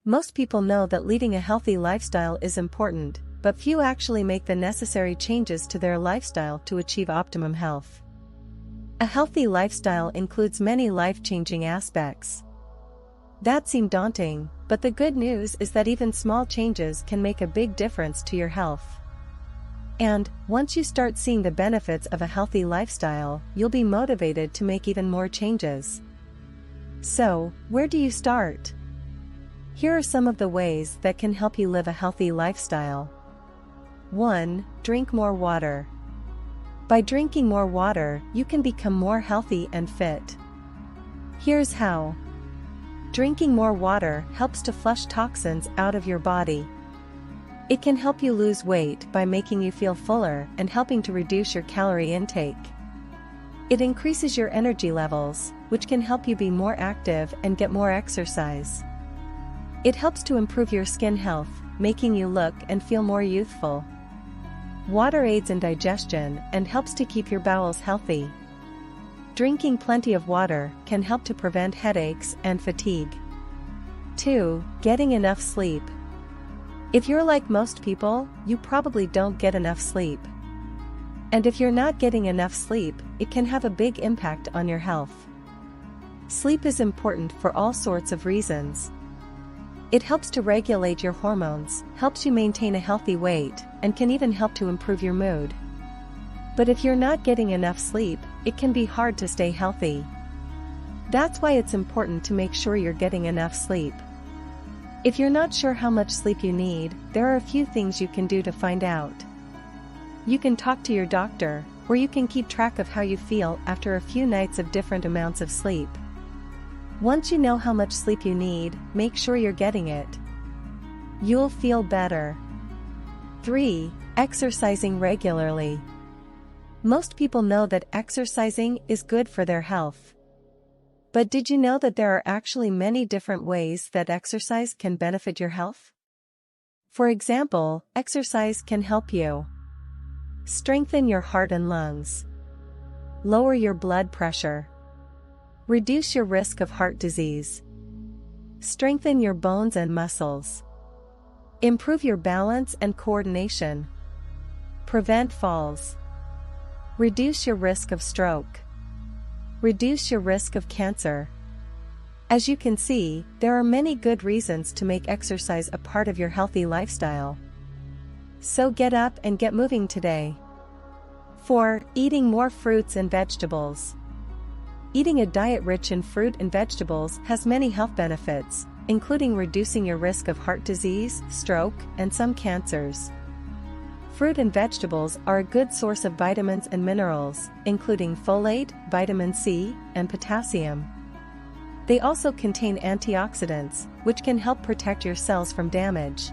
Most people know that leading a healthy lifestyle is important, but few actually make the necessary changes to their lifestyle to achieve optimum health. A healthy lifestyle includes many life-changing aspects. That seemed daunting, but the good news is that even small changes can make a big difference to your health. And, once you start seeing the benefits of a healthy lifestyle, you'll be motivated to make even more changes. So, where do you start? Here are some of the ways that can help you live a healthy lifestyle. 1. Drink more water. By drinking more water, you can become more healthy and fit. Here's how. Drinking more water helps to flush toxins out of your body. It can help you lose weight by making you feel fuller and helping to reduce your calorie intake. It increases your energy levels, which can help you be more active and get more exercise. It helps to improve your skin health, making you look and feel more youthful. Water aids in digestion and helps to keep your bowels healthy. Drinking plenty of water can help to prevent headaches and fatigue. 2. Getting enough sleep. If you're like most people, you probably don't get enough sleep. And if you're not getting enough sleep, it can have a big impact on your health. Sleep is important for all sorts of reasons. It helps to regulate your hormones, helps you maintain a healthy weight, and can even help to improve your mood. But if you're not getting enough sleep, it can be hard to stay healthy. That's why it's important to make sure you're getting enough sleep. If you're not sure how much sleep you need, there are a few things you can do to find out. You can talk to your doctor, or you can keep track of how you feel after a few nights of different amounts of sleep. Once you know how much sleep you need, make sure you're getting it. You'll feel better. 3. Exercising regularly. Most people know that exercising is good for their health. But did you know that there are actually many different ways that exercise can benefit your health? For example, exercise can help you strengthen your heart and lungs, lower your blood pressure, reduce your risk of heart disease, strengthen your bones and muscles, improve your balance and coordination, prevent falls, reduce your risk of stroke, reduce your risk of cancer. As you can see, there are many good reasons to make exercise a part of your healthy lifestyle. So get up and get moving today. 4. Eating more fruits and vegetables. Eating a diet rich in fruit and vegetables has many health benefits, including reducing your risk of heart disease, stroke, and some cancers. Fruit and vegetables are a good source of vitamins and minerals, including folate, vitamin C, and potassium. They also contain antioxidants, which can help protect your cells from damage.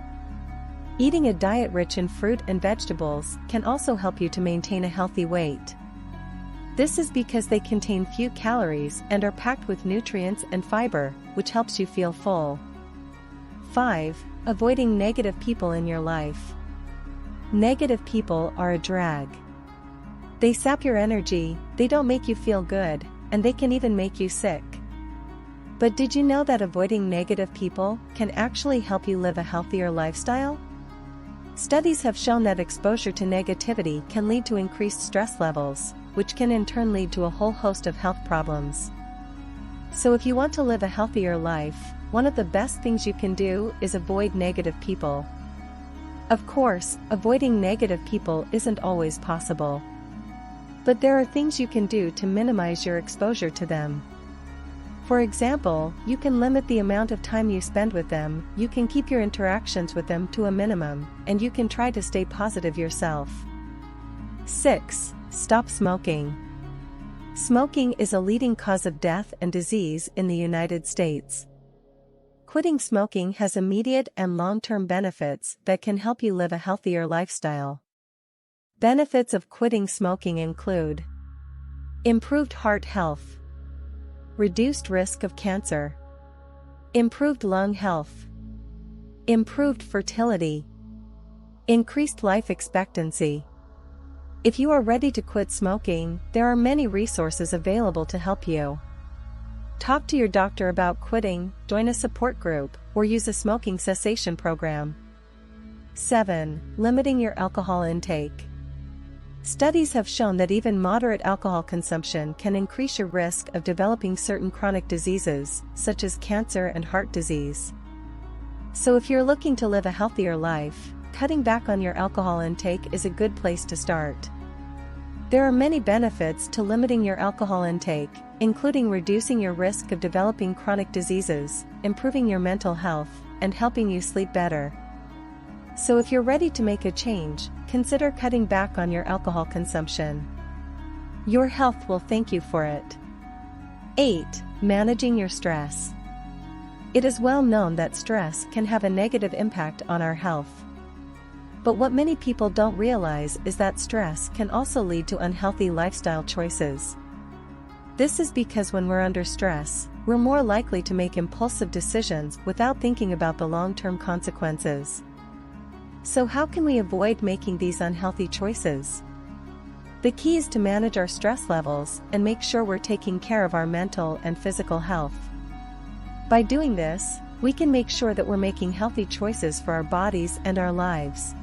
Eating a diet rich in fruit and vegetables can also help you to maintain a healthy weight. This is because they contain few calories and are packed with nutrients and fiber, which helps you feel full. 5. Avoiding negative people in your life. Negative people are a drag. They sap your energy, they don't make you feel good, and they can even make you sick. But did you know that avoiding negative people can actually help you live a healthier lifestyle? Studies have shown that exposure to negativity can lead to increased stress levels, which can in turn lead to a whole host of health problems. So if you want to live a healthier life, one of the best things you can do is avoid negative people. Of course, avoiding negative people isn't always possible. But there are things you can do to minimize your exposure to them. For example, you can limit the amount of time you spend with them, you can keep your interactions with them to a minimum, and you can try to stay positive yourself. 6. Stop smoking. Smoking is a leading cause of death and disease in the United States. Quitting smoking has immediate and long-term benefits that can help you live a healthier lifestyle. Benefits of quitting smoking include improved heart health, reduced risk of cancer, improved lung health, improved fertility, increased life expectancy. If you are ready to quit smoking, there are many resources available to help you. Talk to your doctor about quitting, join a support group, or use a smoking cessation program. 7. Limiting your alcohol intake. Studies have shown that even moderate alcohol consumption can increase your risk of developing certain chronic diseases, such as cancer and heart disease. So if you're looking to live a healthier life, cutting back on your alcohol intake is a good place to start. There are many benefits to limiting your alcohol intake, including reducing your risk of developing chronic diseases, improving your mental health, and helping you sleep better. So if you're ready to make a change, consider cutting back on your alcohol consumption. Your health will thank you for it. 8. Managing your stress. It is well known that stress can have a negative impact on our health. But what many people don't realize is that stress can also lead to unhealthy lifestyle choices. This is because when we're under stress, we're more likely to make impulsive decisions without thinking about the long-term consequences. So how can we avoid making these unhealthy choices? The key is to manage our stress levels and make sure we're taking care of our mental and physical health. By doing this, we can make sure that we're making healthy choices for our bodies and our lives.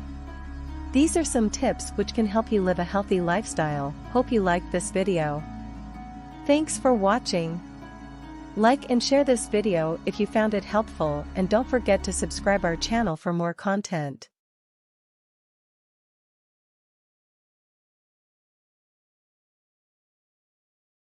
These are some tips which can help you live a healthy lifestyle. Hope you liked this video. Thanks for watching. Like and share this video if you found it helpful, and don't forget to subscribe our channel for more content.